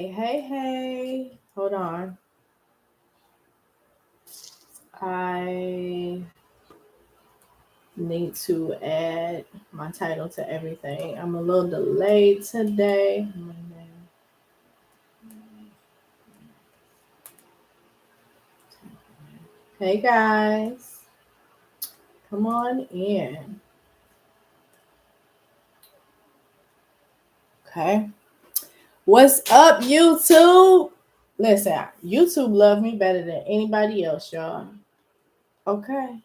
Hey. Hold on. I need to add my title to everything. I'm a little delayed today. Hey guys, come on in. Okay. What's up, YouTube? Listen, YouTube love me better than anybody else, y'all. Okay.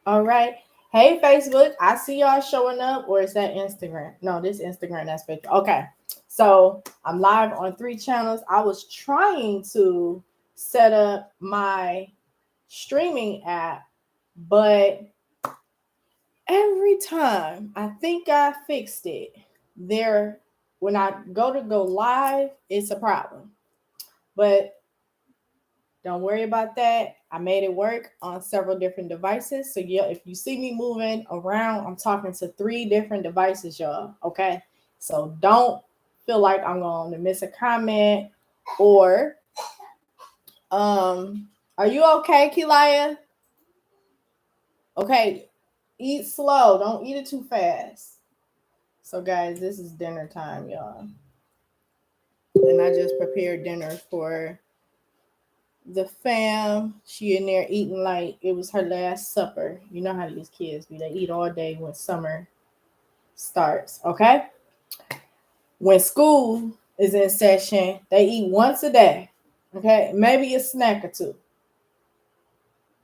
All right. Hey, Facebook. I see y'all showing up, or is that Instagram? No, this Instagram. That's Facebook. Okay. So I'm live on 3 channels. I was trying to set up my streaming app, but every time I think I fixed it, there when I go live, it's a problem. But don't worry about that. I made it work on several different devices. So yeah, if you see me moving around, I'm talking to 3 different devices, y'all. Okay. So don't feel like I'm going to miss a comment or are you okay, Kilaya? Okay. Eat slow. Don't eat it too fast. So guys, this is dinner time, y'all. And I just prepared dinner for the fam. She in there eating like it was her last supper. You know how these kids be, they eat all day when summer starts. Okay, when school is in session, they eat once a day. Okay, maybe a snack or two.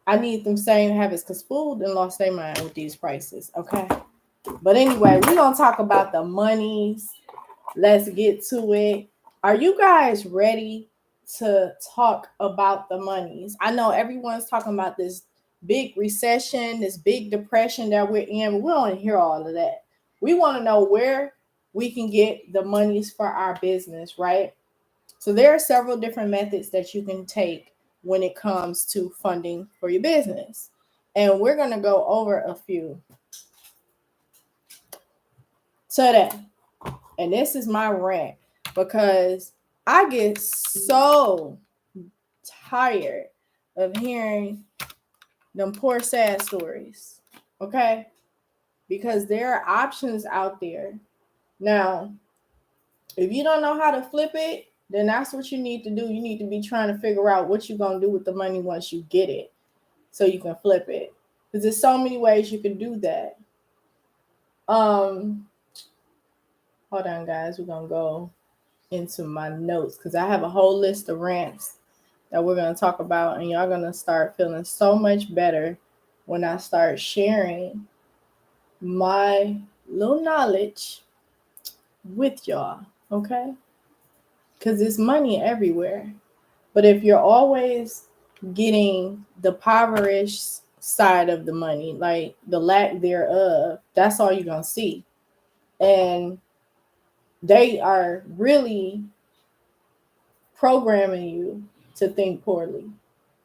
I need them same habits because food and lost their mind with these prices. Okay, but anyway, we're gonna talk about the monies. Let's get to it. Are you guys ready to talk about the monies? I know everyone's talking about this big recession, this big depression that we're in. But we don't want to hear all of that. We want to know where we can get the monies for our business, right? So there are several different methods that you can take when it comes to funding for your business. And we're going to go over a few today. And this is my rant because I get so tired of hearing them poor sad stories. Okay? Because there are options out there. Now, if you don't know how to flip it, then that's what you need to do. You need to be trying to figure out what you're going to do with the money once you get it so you can flip it. Because there's so many ways you can do that. Um, Hold on, guys. We're going to go into my notes because I have a whole list of rants that we're going to talk about, and y'all going to start feeling so much better when I start sharing my little knowledge with y'all, okay? Because there's money everywhere. But if you're always getting the impoverished side of the money, like the lack thereof, that's all you're going to see. And they are really programming you to think poorly.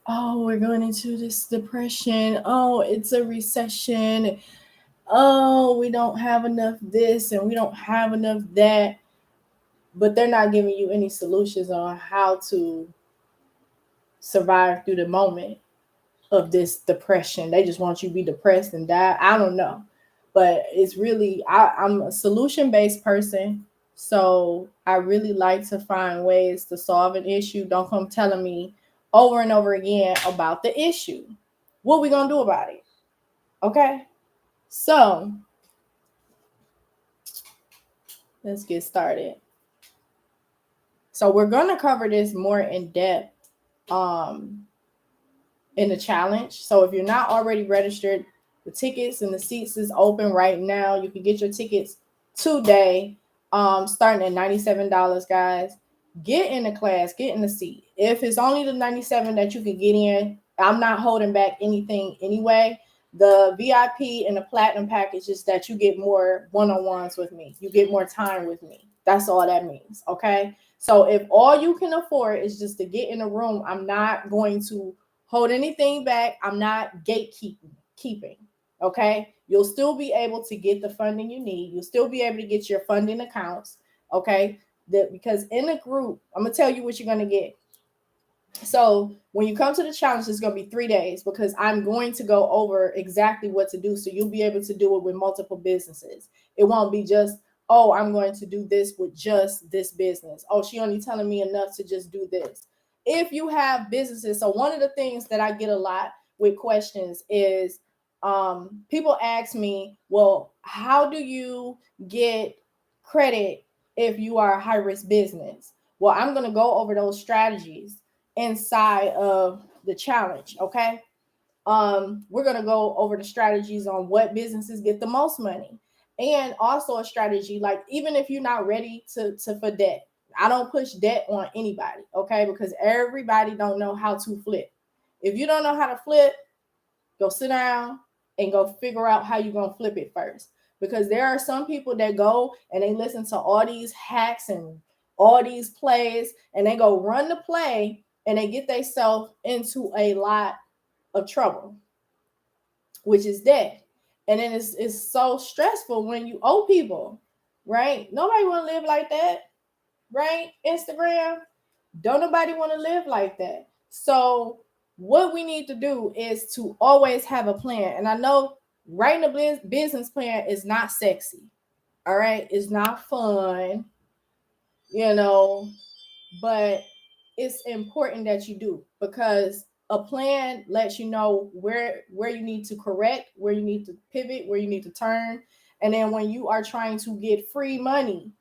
Oh, we're going into this depression. Oh, it's a recession. Oh, we don't have enough this and we don't have enough that. But they're not giving you any solutions on how to survive through the moment of this depression. They just want you to be depressed and die. I don't know. But it's really, I'm a solution based person. So I really like to find ways to solve an issue. Don't come telling me over and over again about the issue. What we going to do about it? Okay. So let's get started. So we're going to cover this more in depth um, in the challenge. So if you're not already registered, the tickets and the seats is open right now. You can get your tickets today, starting at $97, guys. Get in the class, get in the seat. If it's only the 97 that you can get in, I'm not holding back anything anyway. The VIP and the platinum package is that you get more one-on-ones with me. You get more time with me. That's all that means. Okay. So if all you can afford is just to get in a room, I'm not going to hold anything back. I'm not gatekeeping. Okay. You'll still be able to get the funding you need. You'll still be able to get your funding accounts. Okay. because in a group, I'm gonna tell you what you're gonna get. So when you come to the challenge, it's going to be 3 days because I'm going to go over exactly what to do. So you'll be able to do it with multiple businesses. It won't be just, oh, I'm going to do this with just this business. Oh, she only telling me enough to just do this. If you have businesses, so one of the things that I get a lot with questions is people ask me, well, how do you get credit if you are a high risk business? Well, I'm going to go over those strategies inside of the challenge. Okay. We're going to go over the strategies on what businesses get the most money, and also a strategy, like, even if you're not ready to for debt, I don't push debt on anybody. Okay. Because everybody don't know how to flip. If you don't know how to flip, go sit down and go figure out how you're going to flip it first. Because there are some people that go and they listen to all these hacks and all these plays, and they go run the play and they get themselves into a lot of trouble, which is debt. And then it's so stressful when you owe people, right? Nobody want to live like that, right? Instagram, don't nobody want to live like that. So what we need to do is to always have a plan. And I know writing a business plan is not sexy. All right. It's not fun, you know, but it's important that you do, because a plan lets you know where you need to correct, where you need to pivot, where you need to turn. And then when you are trying to get free money,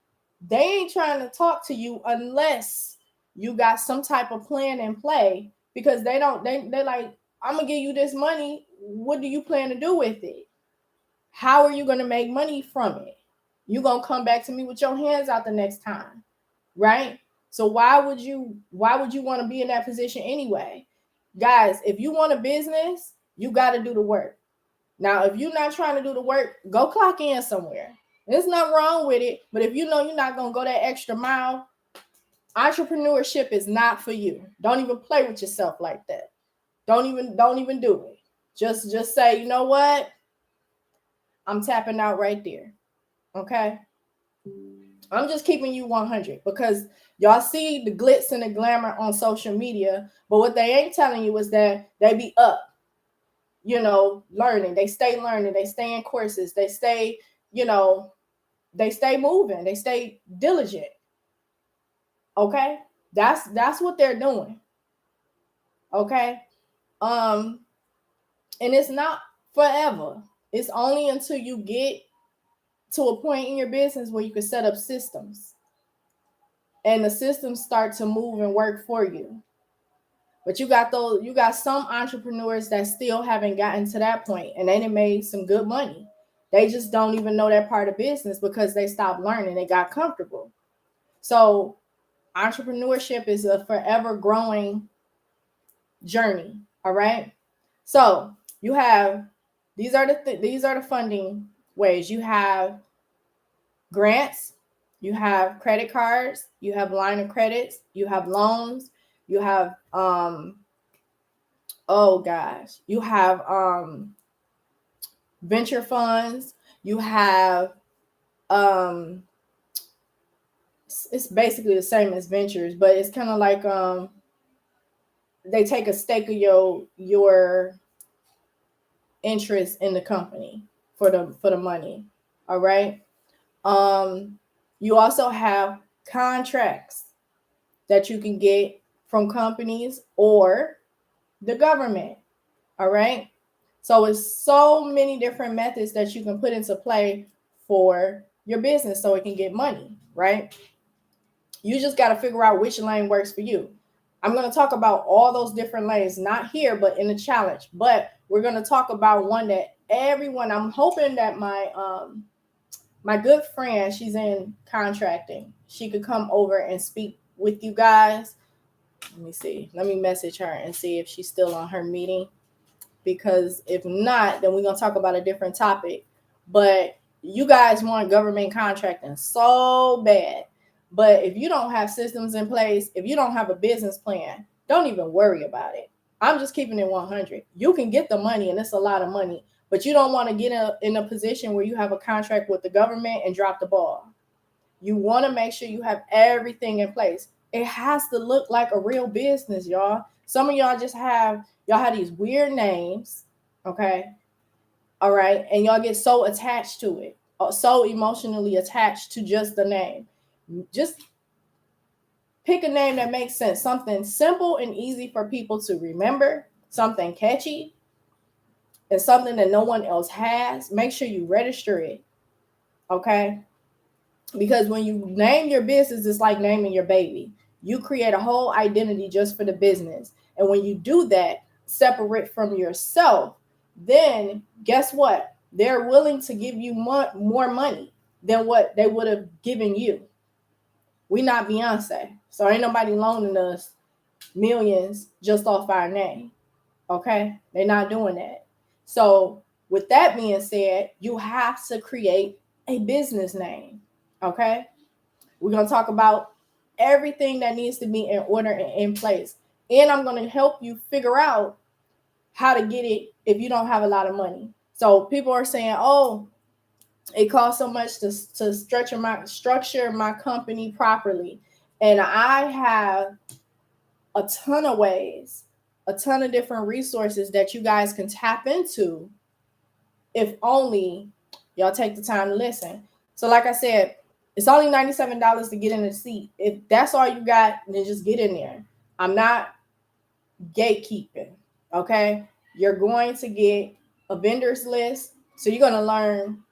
they ain't trying to talk to you unless you got some type of plan in play, because they're like, I'm gonna give you this money, what do you plan to do with it? How are you gonna make money from it? You gonna come back to me with your hands out the next time, right? So why would you want to be in that position anyway? Guys, if you want a business, you got to do the work. Now, if you're not trying to do the work, go clock in somewhere. There's nothing wrong with it, but if you know you're not going to go that extra mile, entrepreneurship is not for you. Don't even play with yourself like that. Don't even do it. Just say, you know what? I'm tapping out right there. Okay? I'm just keeping you 100, because y'all see the glitz and the glamour on social media, but what they ain't telling you is that they be up, learning. They stay learning. They stay in courses. They stay, they stay moving. They stay diligent. Okay, that's what they're doing. Okay, um, and it's not forever. It's only until you get to a point in your business where you can set up systems, and the systems start to move and work for you. But you got some entrepreneurs that still haven't gotten to that point, and they done made some good money. They just don't even know that part of business because they stopped learning. They got comfortable. So entrepreneurship is a forever growing journey. All right. So you have these are the funding ways. You have grants, you have credit cards, you have line of credits, you have loans, you have oh gosh, you have venture funds, you have um it's basically the same as ventures, but it's kind of like they take a stake of your interest in the company for the money. All right. You also have contracts that you can get from companies or the government. All right. So it's so many different methods that you can put into play for your business so it can get money, right? You just got to figure out which lane works for you. I'm going to talk about all those different lanes, not here, but in the challenge. But we're going to talk about one that everyone, I'm hoping that my good friend, she's in contracting, she could come over and speak with you guys. Let me see. Let me message her and see if she's still on her meeting, because if not, then we're going to talk about a different topic. But you guys want government contracting so bad. But if you don't have systems in place, if you don't have a business plan, don't even worry about it. I'm just keeping it 100. You can get the money, and it's a lot of money, but you don't want to get in a position where you have a contract with the government and drop the ball. You want to make sure you have everything in place. It has to look like a real business, y'all. Some of y'all have these weird names, okay? All right, and y'all get so attached to it, so emotionally attached to just the name. Just pick a name that makes sense, something simple and easy for people to remember, something catchy, and something that no one else has. Make sure you register it, okay? Because when you name your business, it's like naming your baby. You create a whole identity just for the business. And when you do that, separate from yourself, then guess what? They're willing to give you more money than what they would have given you. We not Beyonce. So ain't nobody loaning us millions just off our name. Okay? They're not doing that. So with that being said, you have to create a business name. Okay? We're going to talk about everything that needs to be in order and in place. And I'm going to help you figure out how to get it if you don't have a lot of money. So people are saying, oh, it costs so much to structure my company properly. And I have a ton of ways, a ton of different resources that you guys can tap into if only y'all take the time to listen. So like I said, it's only $97 to get in the seat. If that's all you got, then just get in there. I'm not gatekeeping, okay? You're going to get a vendors list. So you're going to learn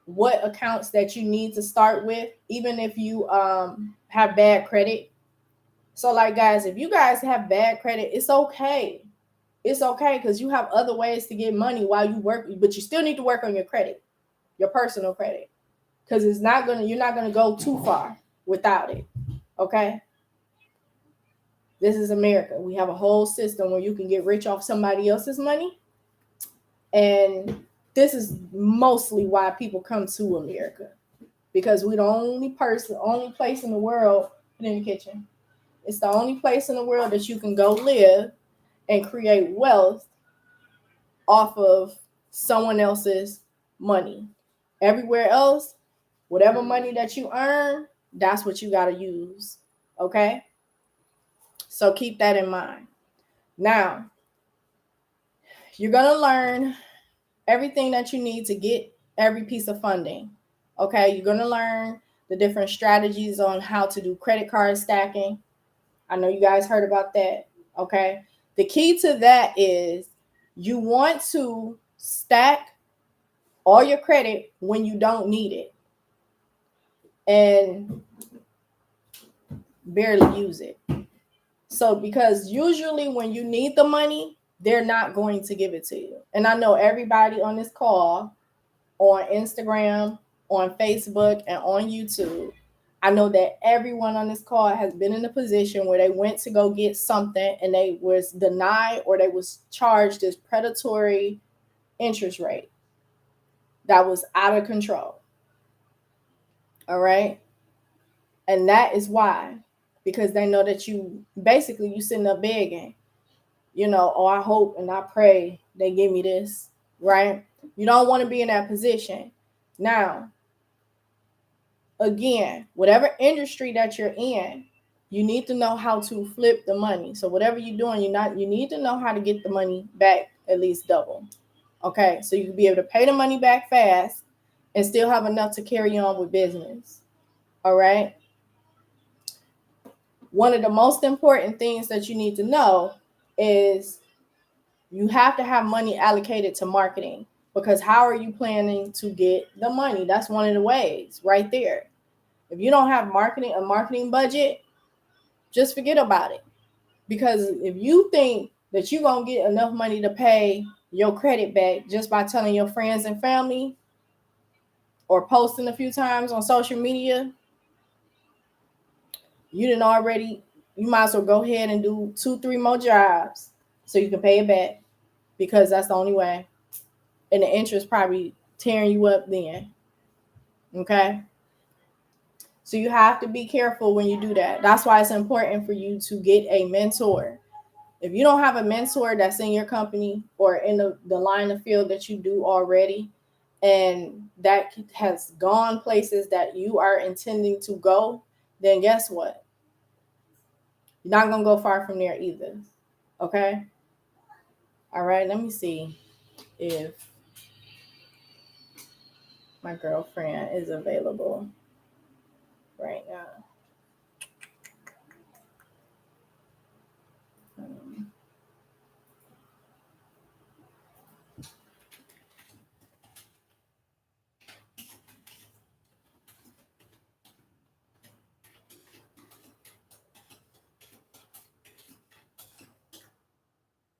what accounts that you need to start with, even if you have bad credit. So like guys, if you guys have bad credit, it's okay. It's okay because you have other ways to get money while you work, but you still need to work on your credit, your personal credit. Because you're not gonna go too far without it. Okay. This is America. We have a whole system where you can get rich off somebody else's money. And this is mostly why people come to America. Because we're the only place in the world, in the kitchen. It's the only place in the world that you can go live and create wealth off of someone else's money. Everywhere else, whatever money that you earn, that's what you got to use. Okay? So keep that in mind. Now, you're going to learn everything that you need to get every piece of funding. Okay? You're going to learn the different strategies on how to do credit card stacking. I know you guys heard about that. Okay? The key to that is you want to stack all your credit when you don't need it and barely use it. So because usually when you need the money, they're not going to give it to you. And I know everybody on this call, on Instagram, on Facebook, and on YouTube, I know that everyone on this call has been in a position where they went to go get something and they was denied or they was charged this predatory interest rate that was out of control. All right. And that is why, because they know that you sitting up begging, oh, I hope and I pray they give me this, right? You don't want to be in that position. Now, again, whatever industry that you're in, you need to know how to flip the money. So whatever you're doing, you need to know how to get the money back at least double. Okay, so you can be able to pay the money back fast and still have enough to carry on with business. All right. One of the most important things that you need to know is you have to have money allocated to marketing, because how are you planning to get the money? That's one of the ways right there. If you don't have a marketing budget, just forget about it. Because if you think that you're going to get enough money to pay your credit back just by telling your friends and family or posting a few times on social media, you might as well go ahead and do 2-3 more jobs so you can pay it back, because that's the only way. And the interest probably tearing you up then. Okay? So you have to be careful when you do that. That's why it's important for you to get a mentor. If you don't have a mentor that's in your company or in the line of field that you do already, and that has gone places that you are intending to go, then guess what? You're not going to go far from there either. Okay? All right, let me see if my girlfriend is available right now.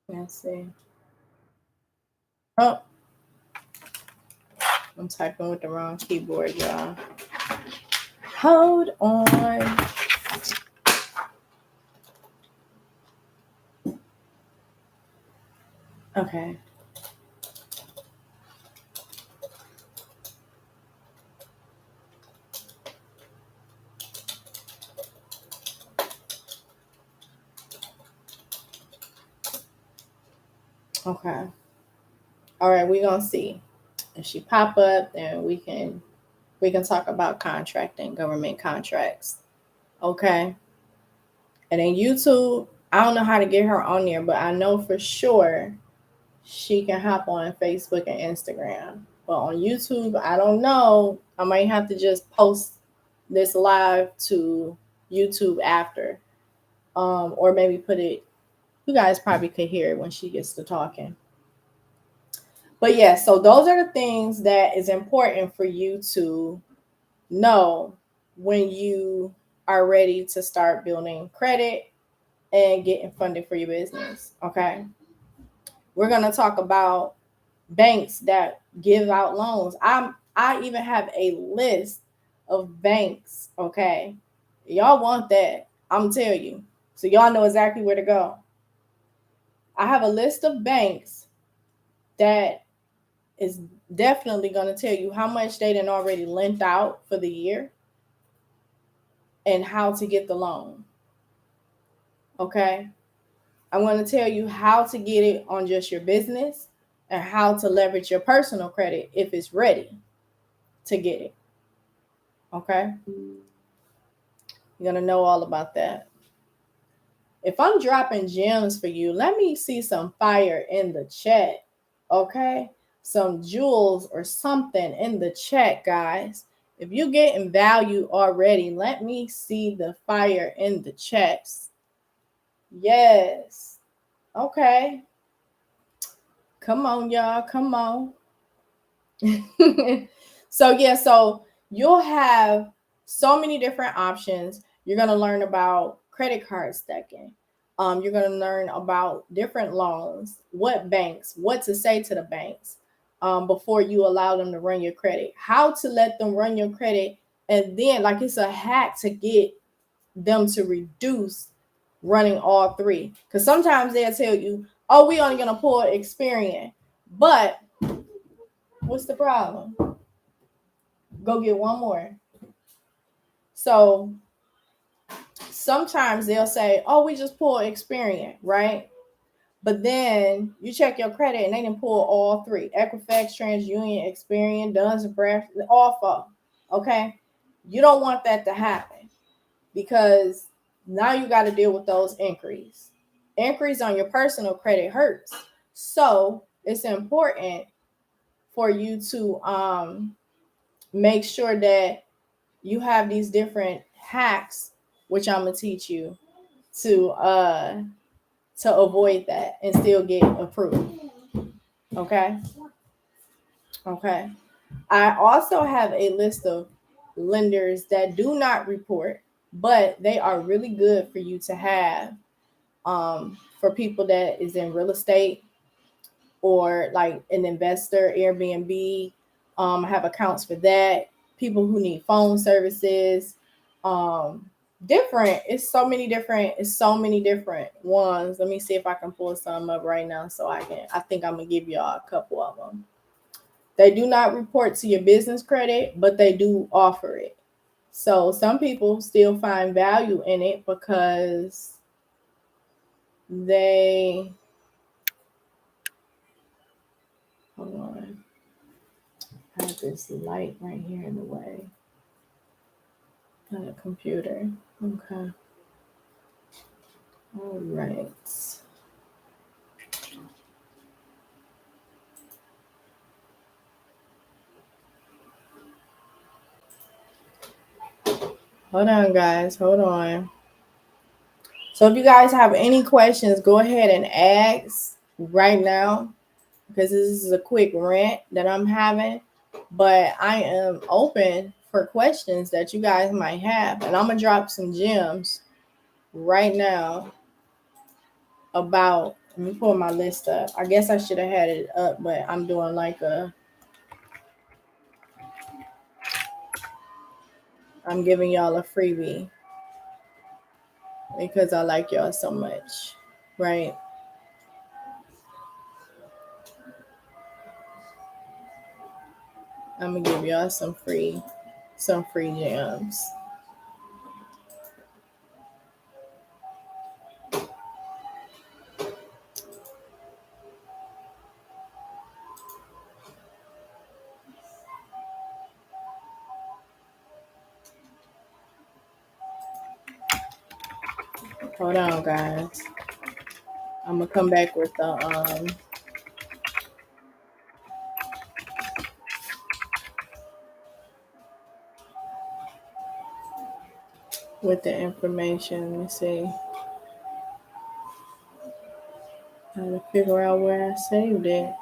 Let's see. Oh, I'm typing with the wrong keyboard, y'all. Hold on. Okay. Okay. All right, we're gonna see. If she pop up, then we can talk about contracting, government contracts. Okay. And then YouTube, I don't know how to get her on there, but I know for sure she can hop on Facebook and Instagram. But on YouTube, I don't know. I might have to just post this live to YouTube after. Or maybe put it, you guys probably could hear it when she gets to talking. But yeah, so those are the things that is important for you to know when you are ready to start building credit and getting funded for your business. Okay. We're going to talk about banks that give out loans. I even have a list of banks. Okay. Y'all want that. I'm gonna tell you. So y'all know exactly where to go. I have a list of banks that is definitely going to tell you how much they done already lent out for the year and how to get the loan. Okay. I'm going to tell you how to get it on just your business and how to leverage your personal credit if it's ready to get it. Okay. You're going to know all about that. If I'm dropping gems for you, let me see some fire in the chat. Okay. Some jewels or something in the chat, guys. If you're getting value already, let me see the fire in the chats. Yes. Okay. Come on, y'all. Come on. So you'll have so many different options. You're going to learn about credit card stacking. You're going to learn about different loans, what banks, what to say to the banks before you allow them to run your credit, how to let them run your credit. And then, like, it's a hack to get them to reduce running all three. Because sometimes they'll tell you, oh, we only going to pull Experian. But what's the problem? Go get one more. So sometimes they'll say, oh, we just pull Experian, right? But then you check your credit and they didn't pull all three: Equifax, TransUnion, Experian, Duns and Bradstreet, all four. Okay. You don't want that to happen because now you got to deal with those inquiries. Inquiries on your personal credit hurts. So it's important for you to make sure that you have these different hacks, which I'm gonna teach you to avoid that and still get approved. Okay. Okay. I also have a list of lenders that do not report, but they are really good for you to have for people that is in real estate or like an investor, Airbnb. I have accounts for that. People who need phone services. Different. It's so many different ones. Let me see if I can pull some up right now so I think I'm gonna give y'all a couple of them. They do not report to your business credit, but they do offer it. So some people still find value in it because hold on. I have this light right here in the way. Got a computer. Okay. All right. Hold on, guys. Hold on. So if you guys have any questions, go ahead and ask right now because this is a quick rant that I'm having. But I am open for questions that you guys might have. And I'm going to drop some gems right now about, let me pull my list up. I guess I should have had it up, but I'm doing like I'm giving y'all a freebie because I like y'all so much, right? I'm gonna give y'all some free gems. Hold on, guys. I'm gonna come back with the information. Let me see. I gotta figure out where I saved it.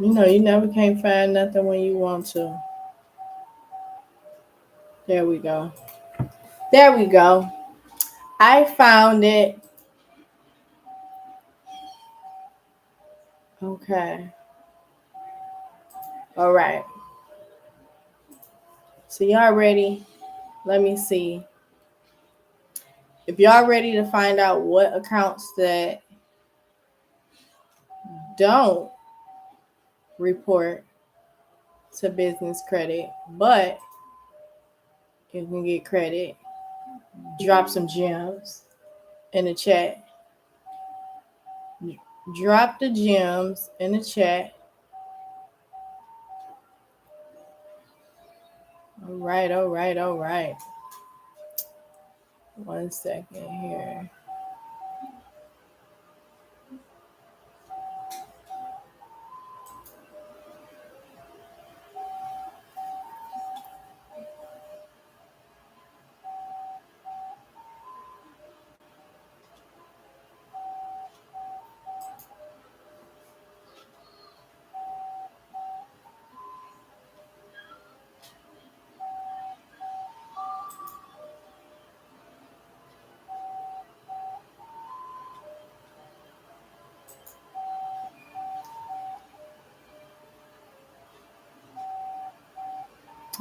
You know, you never can't find nothing when you want to. There we go. There we go. I found it. Okay. All right. So y'all ready? Let me see. If y'all ready to find out what accounts that don't report to business credit, but you can get credit, drop some gems in the chat. Drop the gems in the chat. All right, all right, all right. 1 second here.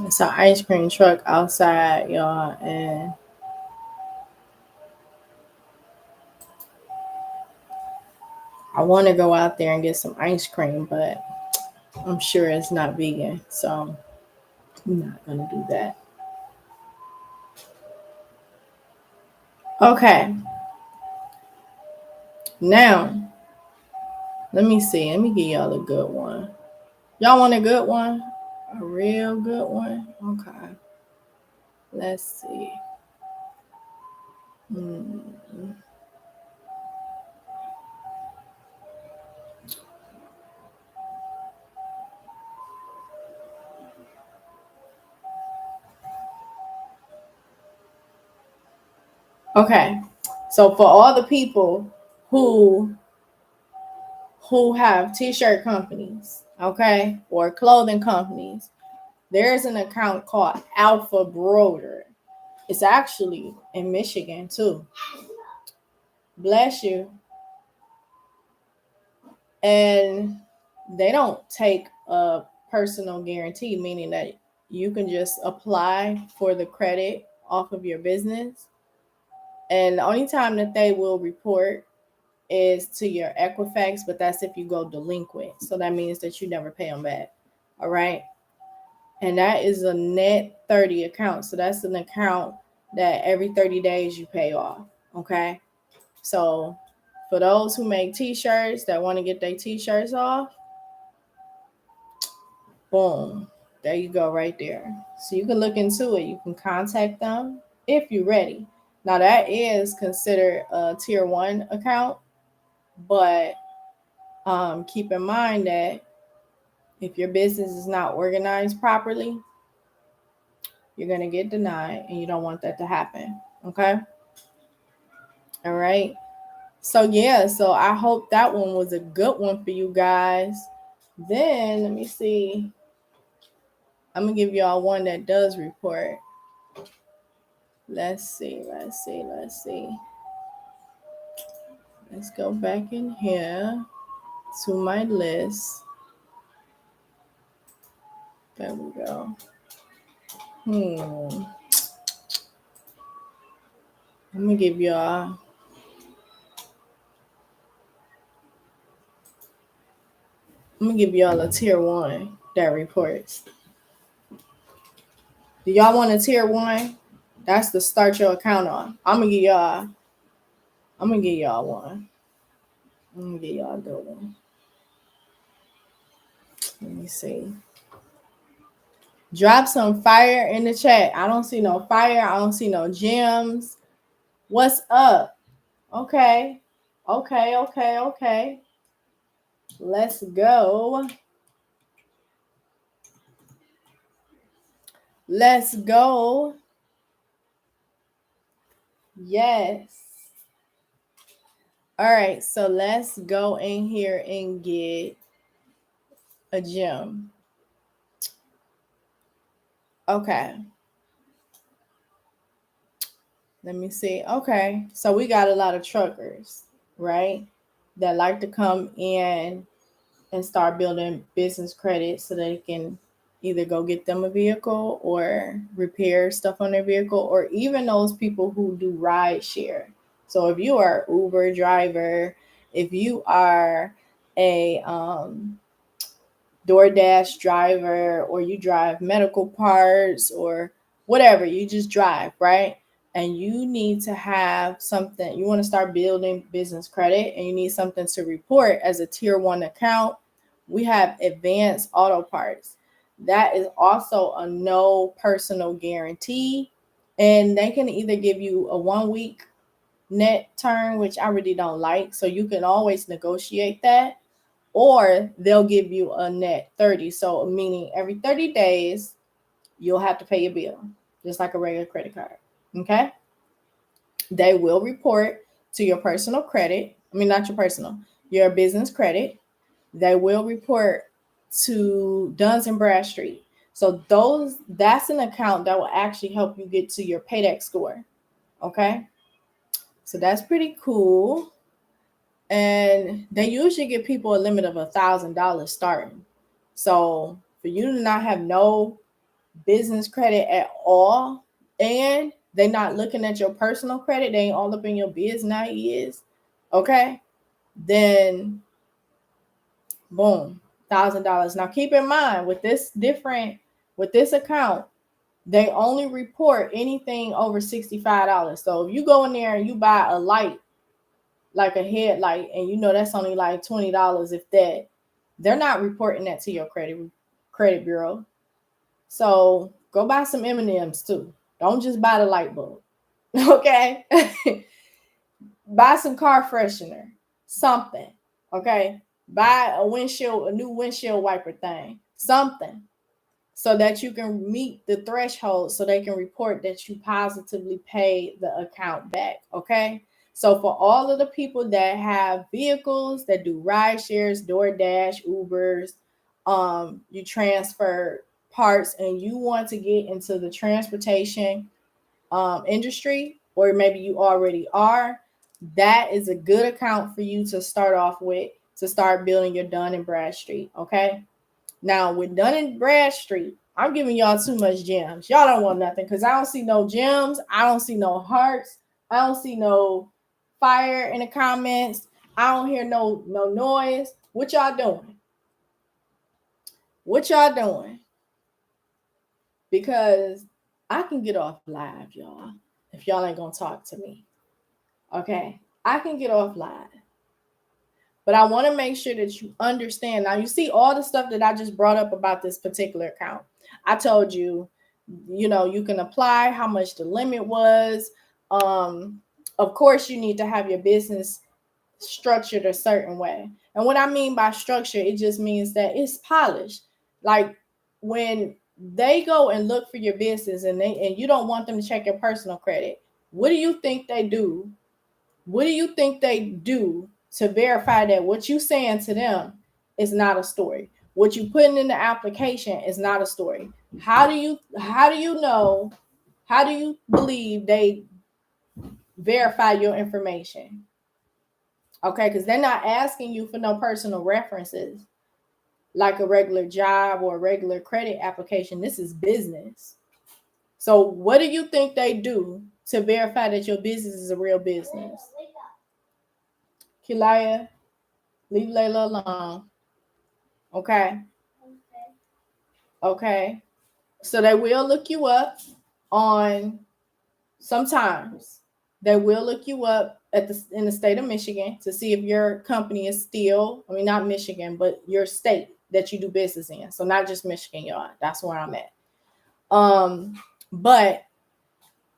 It's an ice cream truck outside, y'all, and I want to go out there and get some ice cream, but I'm sure it's not vegan, so I'm not gonna do that. Okay, now let me see. Let me give y'all a good one. Y'all want a good one? A real good one? Okay. Let's see. Hmm. Okay. So for all the people who have t-shirt companies, okay, or clothing companies, there's an account called Alpha Broder. It's actually in Michigan too. Bless you. And they don't take a personal guarantee, meaning that you can just apply for the credit off of your business. And the only time that they will report is to your Equifax, but that's if you go delinquent. So that means that you never pay them back. All right. And that is a net 30 account. So that's an account that every 30 days you pay off. Okay. So for those who make t-shirts that want to get their t-shirts off, boom, there you go right there. So you can look into it. You can contact them if you're ready. Now that is considered a tier 1 account, but keep in mind that if your business is not organized properly, you're going to get denied, and you don't want that to happen. Okay. All right. So yeah, so I hope that one was a good one for you guys. Then let me see. I'm gonna give y'all one that does report. Let's see. Let's go back in here to my list. There we go. I'm gonna give y'all. I'm gonna give y'all a tier 1 that reports. Do y'all want a tier 1? That's to start your account on. I'm gonna give y'all one. I'm gonna give y'all a good one. Let me see. Drop some fire in the chat. I don't see no fire. I don't see no gems. What's up? Okay. Let's go. Let's go. Yes. All right. So let's go in here and get a gem. Okay. Let me see. Okay. So we got a lot of truckers, right? That like to come in and start building business credit so they can either go get them a vehicle or repair stuff on their vehicle, or even those people who do ride share. So if you are Uber driver, if you are a DoorDash driver, or you drive medical parts or whatever, you just drive, right? And you need to have something, you want to start building business credit and you need something to report as a tier 1 account. We have Advanced Auto Parts. That is also a no personal guarantee. And they can either give you a 1 week net turn, which I really don't like. So you can always negotiate that, or they'll give you a net 30. So meaning every 30 days, you'll have to pay your bill, just like a regular credit card. Okay. They will report to your personal credit. I mean, not your personal, your business credit. They will report to Duns and Bradstreet. So that's an account that will actually help you get to your paydex score. Okay. So that's pretty cool. And they usually give people a limit of $1,000 starting. So for you to not have no business credit at all, and they're not looking at your personal credit, they ain't all up in your biz now is, okay, then boom, $1,000. Now keep in mind with this account, they only report anything over $65. So if you go in there and you buy a light, like a headlight, and you know that's only like $20, if that, they're not reporting that to your credit bureau. So go buy some M&Ms too. Don't just buy the light bulb. Okay. Buy some car freshener, something. Okay. Buy a new windshield wiper thing, something, so that you can meet the threshold so they can report that you positively pay the account back. Okay. So for all of the people that have vehicles that do ride shares, DoorDash, Ubers, you transfer parts and you want to get into the transportation industry, or maybe you already are, that is a good account for you to start off with to start building your Dun and Bradstreet. Okay. Now with Dun and Bradstreet, I'm giving y'all too much gems. Y'all don't want nothing because I don't see no gems. I don't see no hearts. I don't see no fire in the comments. I don't hear no noise. What y'all doing? What y'all doing? because I can get off live, y'all, if y'all ain't gonna talk to me. Okay, I can get off live, but I want to make sure that you understand. Now, you see all the stuff that I just brought up about this particular account. I told you, you can apply, how much the limit was. Of course, you need to have your business structured a certain way. And what I mean by structure, it just means that it's polished. Like when they go and look for your business and you don't want them to check your personal credit, what do you think they do? What do you think they do to verify that what you saying to them is not a story? What you putting in the application is not a story. How do you know? How do you believe they verify your information? Okay, because they're not asking you for no personal references like a regular job or a regular credit application. This is business. So what do you think they do to verify that your business is a real business? Kilaya, leave Layla alone. Okay. Okay. So they will look you up on sometimes they will look you up in the state of Michigan to see if your company is still, I mean, not Michigan, but your state that you do business in. So not just Michigan, y'all. That's where I'm at. But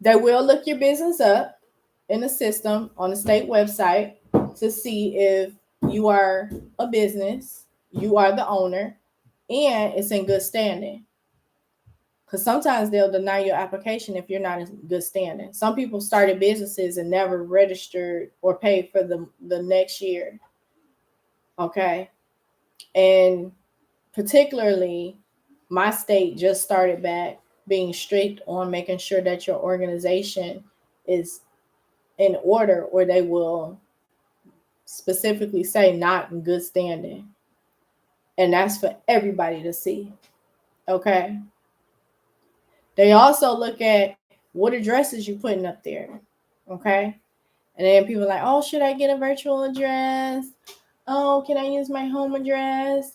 they will look your business up in the system on the state website to see if you are a business, you are the owner, and it's in good standing. Because sometimes they'll deny your application if you're not in good standing. Some people started businesses and never registered or paid for the next year. Okay. And particularly, my state just started back being strict on making sure that your organization is in order, or they will specifically say not in good standing. And that's for everybody to see. Okay. They also look at what addresses you putting up there. Okay. And then people are like, oh, should I get a virtual address? Oh, can I use my home address?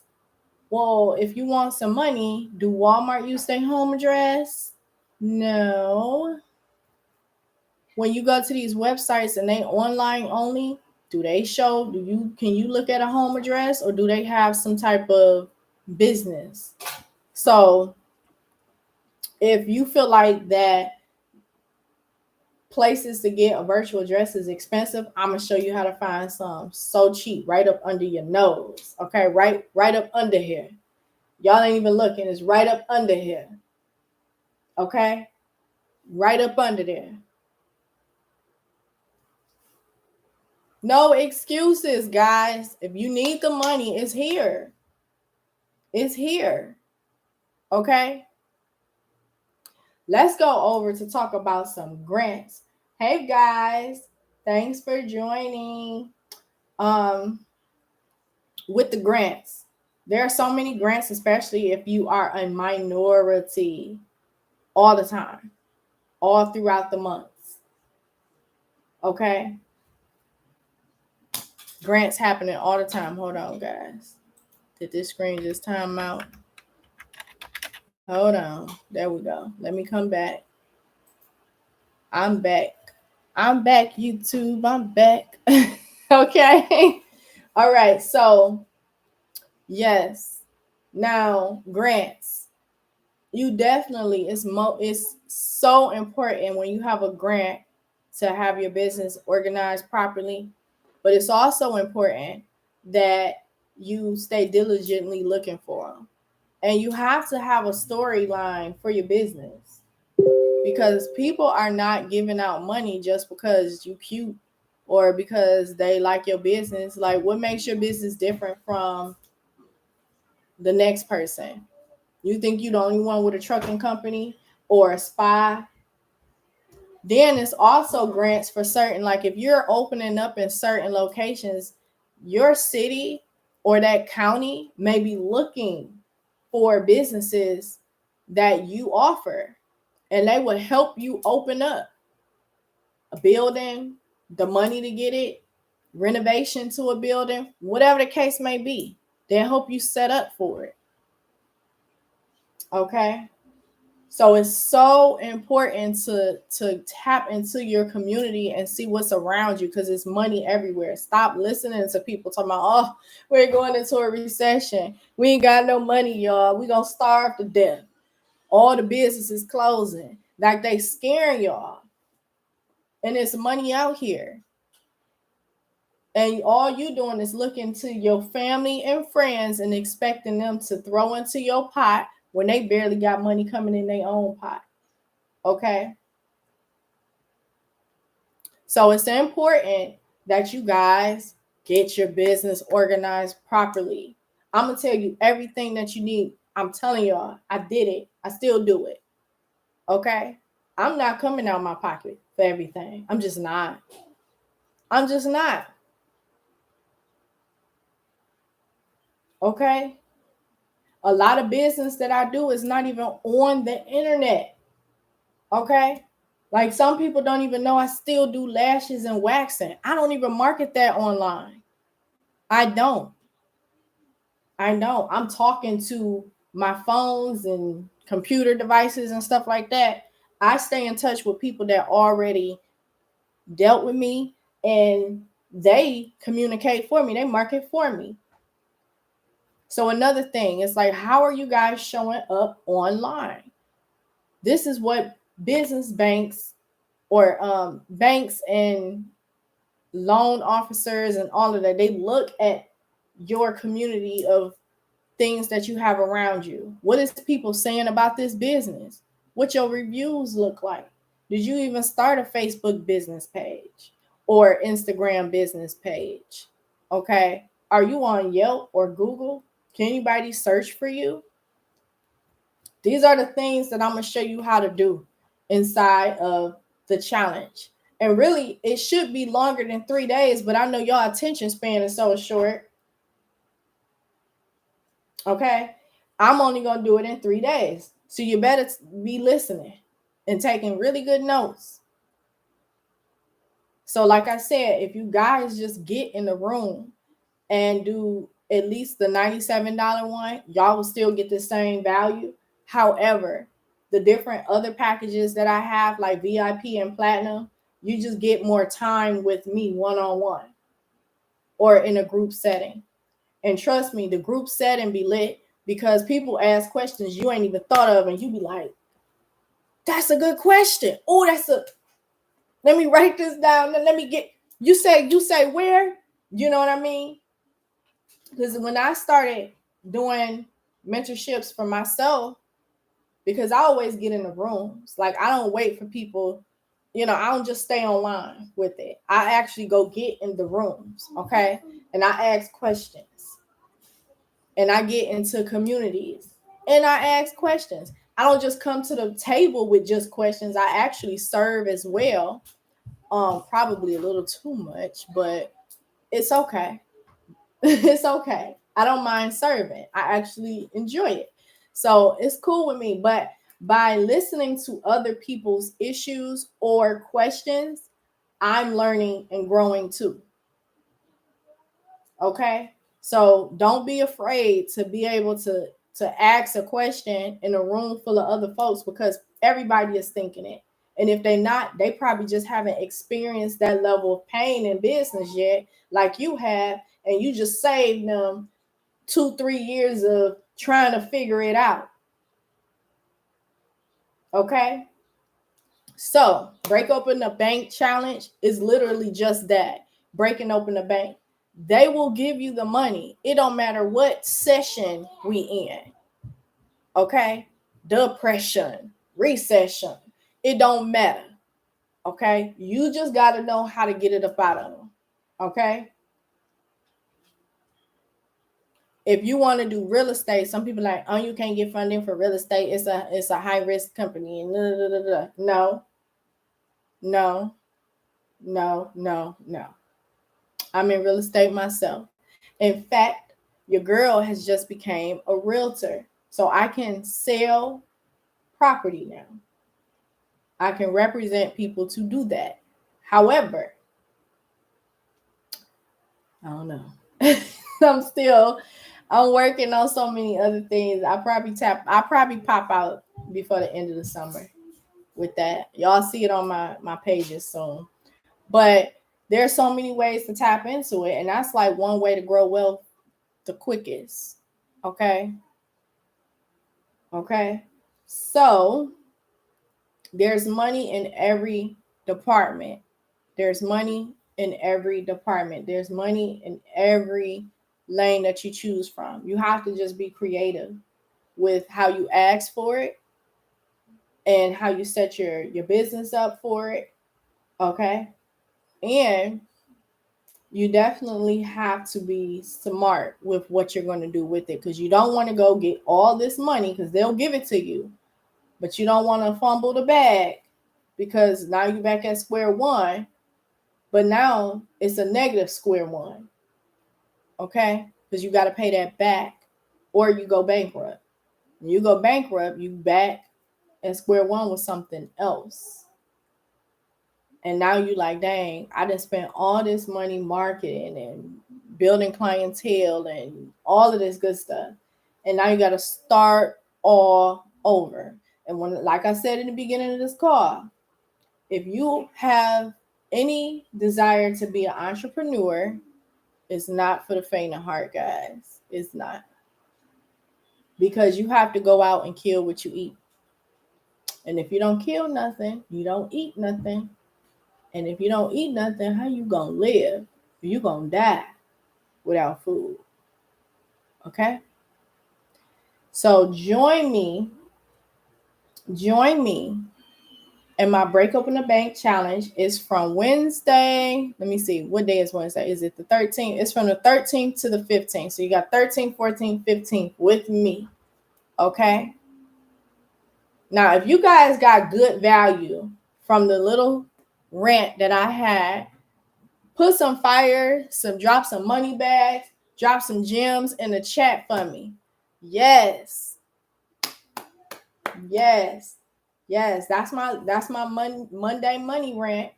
Well, if you want some money, do Walmart use their home address? No. When you go to these websites and they online only, can you look at a home address, or do they have some type of business? So if you feel like that places to get a virtual address is expensive, I'm gonna show you how to find some so cheap right up under your nose. Okay, right up under here. Y'all ain't even looking, it's right up under here. Okay, right up under there. No excuses, guys. If you need the money, it's here. It's here. Okay, let's go over to talk about some grants. Hey guys, thanks for joining. With the grants, there are so many grants, especially if you are a minority, all the time, all throughout the months. Okay, grants happening all the time. Hold on, guys. Did this screen just time out? Hold on. There we go. Let me come back. I'm back. YouTube. I'm back. Okay. All right. So, yes. Now, grants. You definitely, it's so important when you have a grant to have your business organized properly. But it's also important that you stay diligently looking for them. And you have to have a storyline for your business, because people are not giving out money just because you cute or because they like your business. Like, what makes your business different from the next person? You think you the only one with a trucking company or a spa? Then it's also grants for certain, like if you're opening up in certain locations, your city or that county may be looking for businesses that you offer, and they will help you open up a building, the money to get it, renovation to a building, whatever the case may be. They'll help you set up for it. Okay. So it's so important to tap into your community and see what's around you, because it's money everywhere. Stop listening to people talking about, oh, we're going into a recession. We ain't got no money, y'all. We gonna starve to death. All the businesses closing. Like they scaring y'all. And it's money out here. And all you doing is looking to your family and friends and expecting them to throw into your pot when they barely got money coming in their own pot. Okay? So it's important that you guys get your business organized properly. I'm going to tell you everything that you need. I'm telling y'all, I did it. I still do it. Okay? I'm not coming out of my pocket for everything. I'm just not. I'm just not. Okay? A lot of business that I do is not even on the internet. Okay? Like some people don't even know I still do lashes and waxing. I don't even market that online. I don't. I'm talking to my phones and computer devices and stuff like that. I stay in touch with people that already dealt with me and they communicate for me. They market for me. So another thing is like, how are you guys showing up online? This is what business banks or banks and loan officers and all of that, they look at your community of things that you have around you. What is people saying about this business? What your reviews look like? Did you even start a Facebook business page or Instagram business page? Okay. Are you on Yelp or Google? Can anybody search for you? These are the things that I'm going to show you how to do inside of the challenge. And really, it should be longer than 3 days, but I know y'all attention span is so short. Okay. I'm only going to do it in 3 days. So you better be listening and taking really good notes. So like I said, if you guys just get in the room and do at least the $97 one, y'all will still get the same value. However, the different other packages that I have, like VIP and Platinum, you just get more time with me one-on-one or in a group setting. And trust me, the group setting be lit because people ask questions you ain't even thought of, and you be like, that's a good question. Oh, let me write this down. Let me get, you say where? You know what I mean? Because when I started doing mentorships for myself, because I always get in the rooms. Like I don't wait for people, I don't just stay online with it. I actually go get in the rooms, okay? And I ask questions. And I get into communities and I ask questions. I don't just come to the table with just questions. I actually serve as well. Probably a little too much, but it's okay. It's okay. I don't mind serving. I actually enjoy it. So it's cool with me. But by listening to other people's issues or questions, I'm learning and growing too. Okay? So don't be afraid to be able to ask a question in a room full of other folks, because everybody is thinking it. And if they're not, they probably just haven't experienced that level of pain in business yet, like you have, and you just saved them 2-3 years of trying to figure it out. Okay? So, break open the bank challenge is literally just that, breaking open the bank. They will give you the money. It don't matter what session we in. Okay? Depression, recession. It don't matter. Okay? You just got to know how to get it up out of them. Okay? If you want to do real estate, some people are like, oh, you can't get funding for real estate. It's a high risk company. And no. I'm in real estate myself. In fact, your girl has just became a realtor. So I can sell property now. I can represent people to do that. However, I don't know. I'm working on so many other things. I probably pop out before the end of the summer with that. Y'all see it on my pages soon. But there's so many ways to tap into it, and that's like one way to grow wealth the quickest. Okay. So there's money in every department. There's money in every department. There's money in every lane that you choose from. You have to just be creative with how you ask for it and how you set your business up for it. Okay. And you definitely have to be smart with what you're going to do with it, because you don't want to go get all this money because they'll give it to you, but you don't want to fumble the bag because now you're back at square one, but now it's a negative square one. Okay. Because you got to pay that back or you go bankrupt. When you go bankrupt, you back at square one with something else. And now you like, dang, I done spent all this money marketing and building clientele and all of this good stuff. And now you got to start all over. And when, like I said in the beginning of this call, if you have any desire to be an entrepreneur, it's not for the faint of heart, guys. It's not. Because you have to go out and kill what you eat. And if you don't kill nothing, you don't eat nothing. And if you don't eat nothing, how you gonna live? You gonna die without food. Okay? So join me and my Break Open the Bank challenge is from Wednesday. Let me see. What day is Wednesday? Is it the 13th? It's from the 13th to the 15th. So you got 13th, 14th, 15th with me. Okay? Now, if you guys got good value from the little rant that I had, put some fire, drop some money bags, drop some gems in the chat for me. Yes. That's my Monday money rant.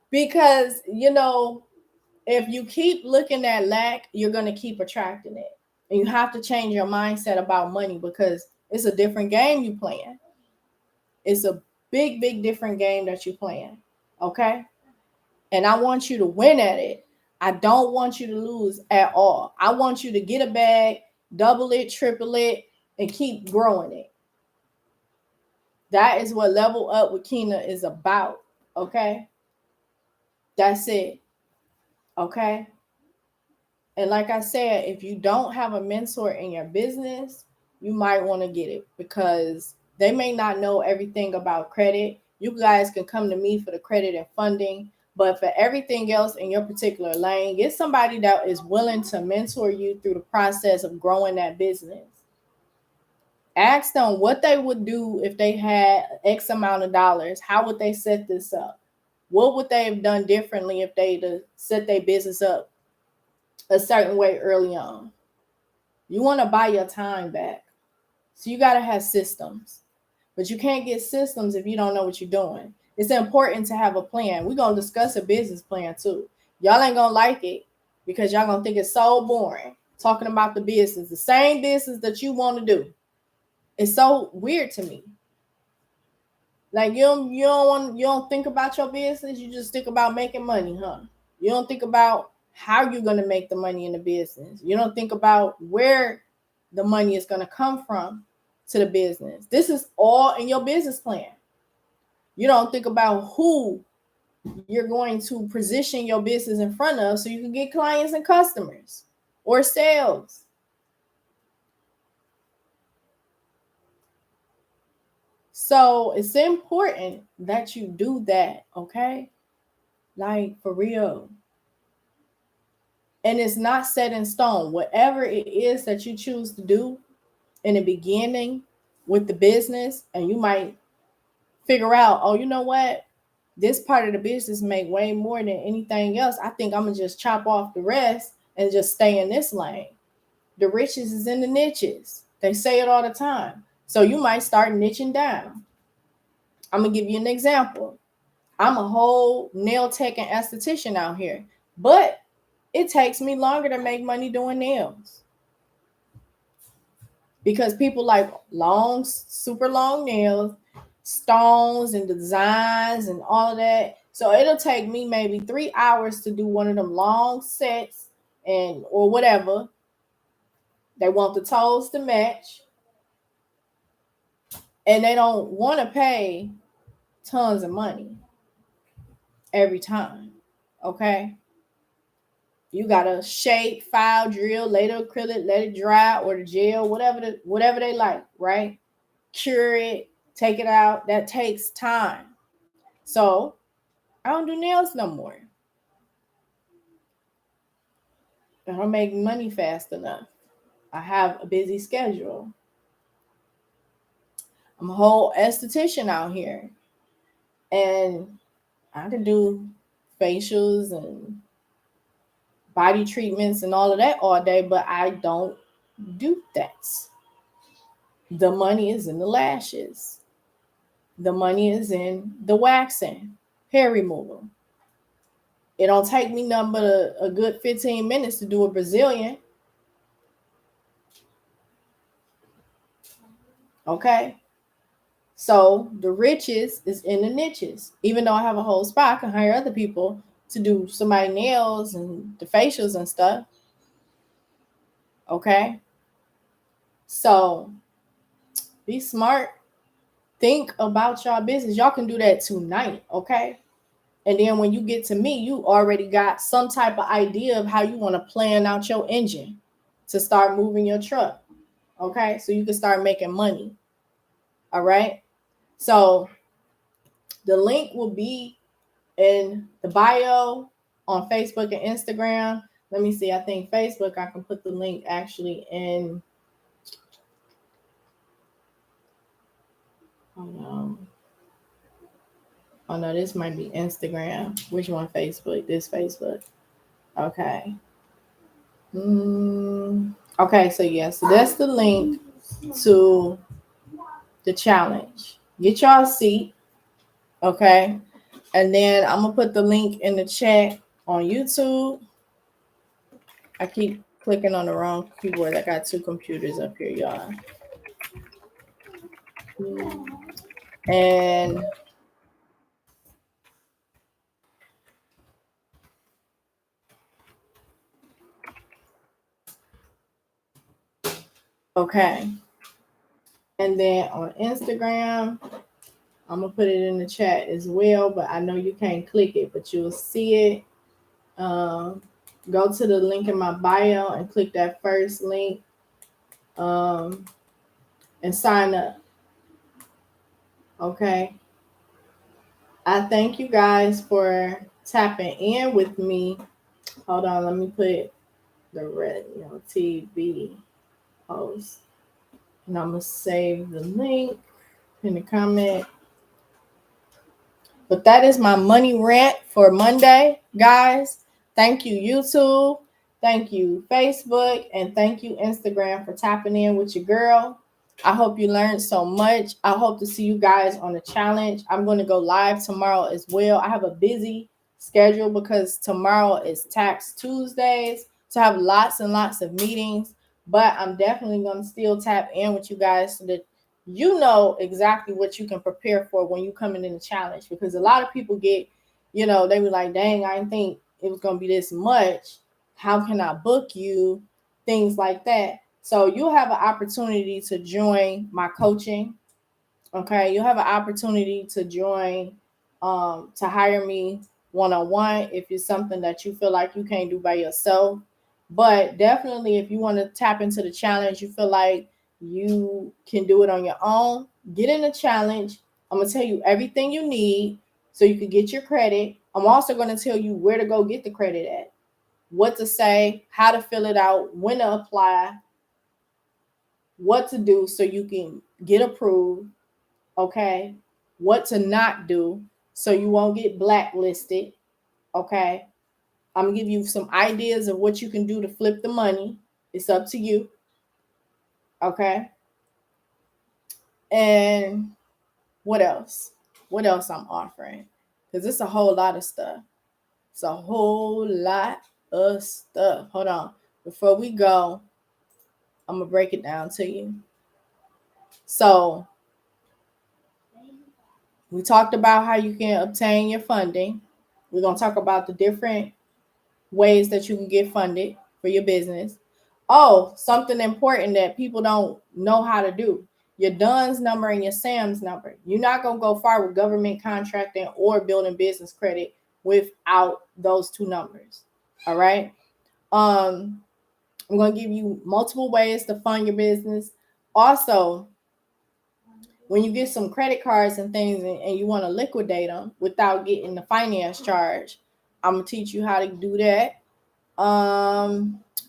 Because if you keep looking at lack, you're gonna keep attracting it. And you have to change your mindset about money because it's a different game you playing. It's a big different game that you playing. Okay? And I want you to win at it. I don't want you to lose at all. I want you to get a bag, double it, triple it, and keep growing it. That is what Level Up with Keena is about. Okay? That's it. Okay? And like I said, if you don't have a mentor in your business, you might want to get it because they may not know everything about credit. You guys can come to me for the credit and funding, but for everything else in your particular lane, get somebody that is willing to mentor you through the process of growing that business. Ask them what they would do if they had X amount of dollars. How would they set this up? What would they have done differently if they set their business up a certain way early on? You want to buy your time back. So you got to have systems. But you can't get systems if you don't know what you're doing. It's important to have a plan. We're going to discuss a business plan too. Y'all ain't going to like it because y'all going to think it's so boring talking about the business, the same business that you want to do. It's so weird to me. Like you don't think about your business. You just think about making money, huh? You don't think about how you're going to make the money in the business. You don't think about where the money is going to come from to the business. This is all in your business plan. You don't think about who you're going to position your business in front of so you can get clients and customers or sales. So it's important that you do that, okay? Like for real. And it's not set in stone. Whatever it is that you choose to do in the beginning with the business, and you might figure out, oh, you know what? This part of the business make way more than anything else. I think I'm going to just chop off the rest and just stay in this lane. The riches is in the niches. They say it all the time. So you might start niching down. I'm going to give you an example. I'm a whole nail tech and esthetician out here, but it takes me longer to make money doing nails because people like long, super long nails, stones and designs and all of that. So it'll take me maybe 3 hours to do one of them long sets and or whatever. They want the toes to match, and they don't want to pay tons of money every time. Okay. You gotta shape, file, drill, later acrylic, let it dry, or the gel, whatever they like, right? Cure it, take it out. That takes time. So I don't do nails no more. I don't make money fast enough. I have a busy schedule. I'm a whole esthetician out here. And I can do facials and body treatments and all of that all day, but I don't do that. The money is in the lashes. The money is in the waxing, hair removal. It don't take me nothing but a good 15 minutes to do a Brazilian. Okay. So the riches is in the niches. Even though I have a whole spot, I can hire other people to do somebody nails and the facials and stuff. Okay. So be smart. Think about y'all business. Y'all can do that tonight. Okay. And then when you get to me, you already got some type of idea of how you want to plan out your engine to start moving your truck. Okay. So you can start making money. All right. So the link will be in the bio on Facebook and Instagram. Let me see. I think Facebook, I can put the link actually in. Oh no, this might be Instagram. Which one? Facebook. This Facebook. Okay. Okay, so yeah, so that's the link to the challenge. Get y'all a seat. Okay. And then I'm gonna put the link in the chat on YouTube. I keep clicking on the wrong keyboard. I got two computers up here, y'all. And okay. And then on Instagram, I'm gonna put it in the chat as well, but I know you can't click it, but you'll see it. Go to the link in my bio and click that first link and sign up. Okay. I thank you guys for tapping in with me. Hold on, let me put the red, TB post. And I'm gonna save the link in the comment. But that is my money rant for Monday, guys. Thank you, YouTube. Thank you, Facebook. And thank you, Instagram, for tapping in with your girl. I hope you learned so much. I hope to see you guys on the challenge. I'm going to go live tomorrow as well. I have a busy schedule because tomorrow is Tax Tuesdays. So I have lots and lots of meetings. But I'm definitely going to still tap in with you guys so that you know exactly what you can prepare for when you come in the challenge, because a lot of people get, they be like, dang, I didn't think it was going to be this much. How can I book you? Things like that. So you'll have an opportunity to join my coaching. Okay. You'll have an opportunity to join, to hire me one-on-one if it's something that you feel like you can't do by yourself. But definitely, if you want to tap into the challenge, you feel like you can do it on your own, get in the challenge. I'm going to tell you everything you need so you can get your credit. I'm also going to tell you where to go get the credit at, what to say, how to fill it out, when to apply, what to do so you can get approved. Okay. What to not do so you won't get blacklisted. Okay. I'm going to give you some ideas of what you can do to flip the money. It's up to you. Okay. And what else? What else I'm offering? Because it's a whole lot of stuff. It's a whole lot of stuff. Hold on. Before we go, I'm going to break it down to you. So we talked about how you can obtain your funding. We're going to talk about the different ways that you can get funded for your business. Oh, something important that people don't know how to do. Your DUNS number and your SAMS number. You're not going to go far with government contracting or building business credit without those two numbers. All right. I'm going to give you multiple ways to fund your business. Also, when you get some credit cards and things and you want to liquidate them without getting the finance charge, I'm going to teach you how to do that.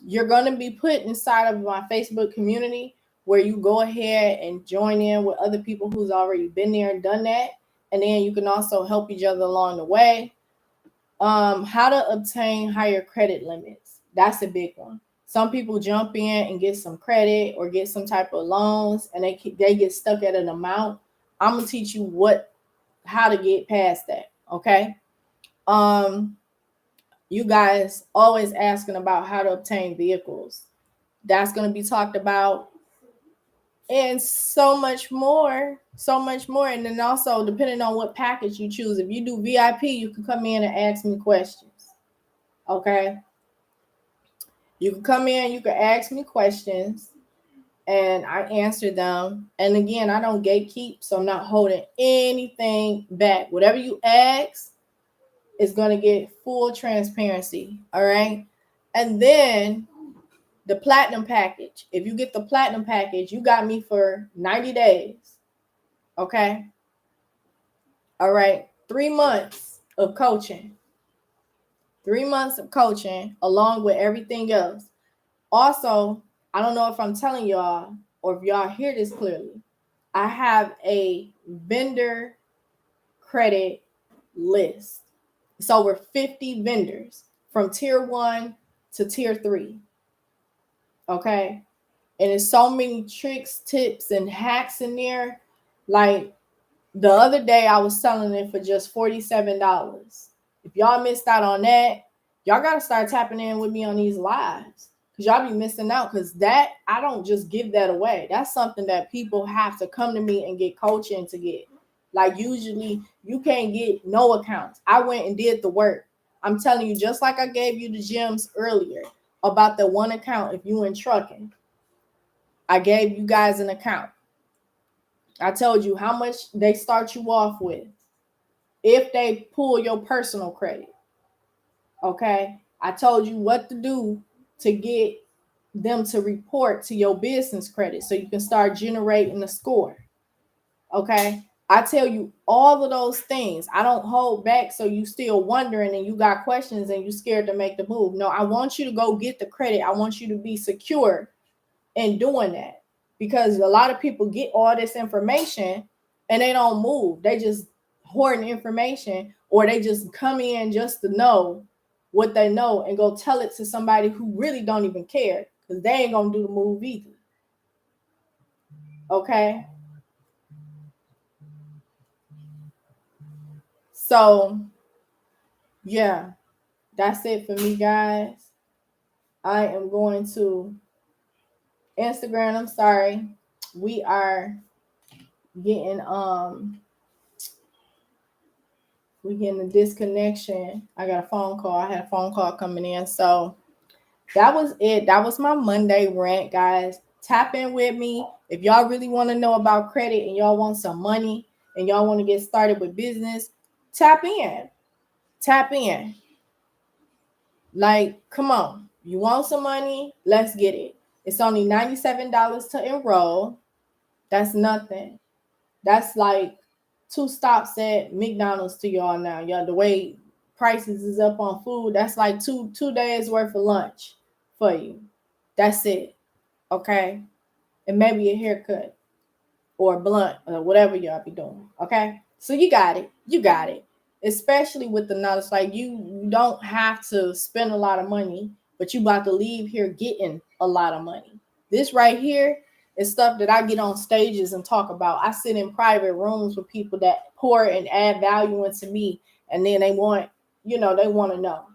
You're going to be put inside of my Facebook community where you go ahead and join in with other people who's already been there and done that. And then you can also help each other along the way. How to obtain higher credit limits. That's a big one. Some people jump in and get some credit or get some type of loans and they get stuck at an amount. I'm going to teach you how to get past that. Okay. You guys always asking about how to obtain vehicles. That's going to be talked about, and so much more. And then also, depending on what package you choose, if you do VIP, you can come in and ask me questions. Okay. You can come in, you can ask me questions, and I answer them. And again, I don't gatekeep, so I'm not holding anything back. Whatever you ask is going to get full transparency. All right. And then the platinum package. If you get the platinum package, you got me for 90 days. Okay. All right. 3 months of coaching. 3 months of coaching along with everything else. Also, I don't know if I'm telling y'all or if y'all hear this clearly. I have a vendor credit list. It's over 50 vendors from tier 1 to tier 3. Okay. And there's so many tricks, tips, and hacks in there. Like the other day, I was selling it for just $47. If y'all missed out on that, y'all got to start tapping in with me on these lives. Because y'all be missing out. Because that, I don't just give that away. That's something that people have to come to me and get coaching to get. Like usually, you can't get no accounts. I went and did the work. I'm telling you, just like I gave you the gems earlier about the one account if you in trucking. I gave you guys an account. I told you how much they start you off with if they pull your personal credit. Okay. I told you what to do to get them to report to your business credit so you can start generating a score. Okay. I tell you all of those things. I don't hold back so you still wondering and you got questions and you scared to make the move. No, I want you to go get the credit. I want you to be secure in doing that, because a lot of people get all this information and they don't move. They just hoarding information, or they just come in just to know what they know and go tell it to somebody who really don't even care, because they ain't gonna do the move either. Okay. So yeah, that's it for me, guys. I am going to Instagram. I'm sorry. We are getting we getting a disconnection. I got a phone call. I had a phone call coming in. So that was it. That was my Monday rant, guys. Tap in with me. If y'all really want to know about credit and y'all want some money and y'all want to get started with business, tap in. Tap in. Like, come on. You want some money? Let's get it. It's only $97 to enroll. That's nothing. That's like 2 stops at McDonald's to y'all now. Y'all, the way prices is up on food, that's like two days worth of lunch for you. That's it. Okay. And maybe a haircut or a blunt or whatever y'all be doing. Okay. So you got it. You got it. Especially with the knowledge, like you don't have to spend a lot of money, but you about to leave here getting a lot of money. This right here is stuff that I get on stages and talk about. I sit in private rooms with people that pour and add value into me, and then they want, they want to know,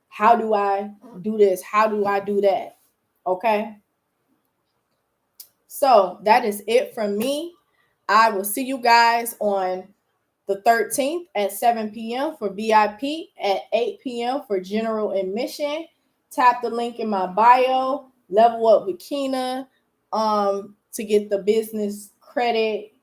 how do I do this? How do I do that? Okay. So that is it from me. I will see you guys on the 13th at 7 p.m. for VIP, at 8 p.m. for general admission. Tap the link in my bio, level up with Kina to get the business credit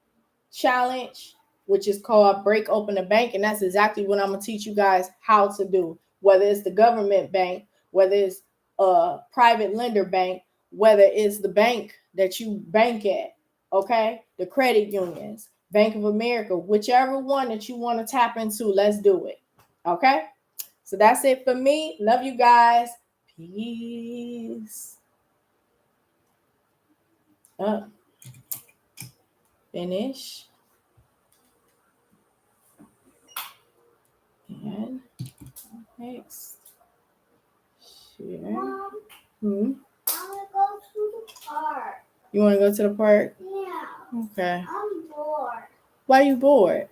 challenge, which is called Break Open a Bank. And that's exactly what I'm going to teach you guys how to do, whether it's the government bank, whether it's a private lender bank, whether it's the bank that you bank at, okay? The credit unions, Bank of America, whichever one that you want to tap into, let's do it, okay? So that's it for me. Love you guys. Peace. Finish. And next. Share. Mom, Hmm? I want to go to the park. You want to go to the park? Yeah. Okay. I'm bored. Why are you bored?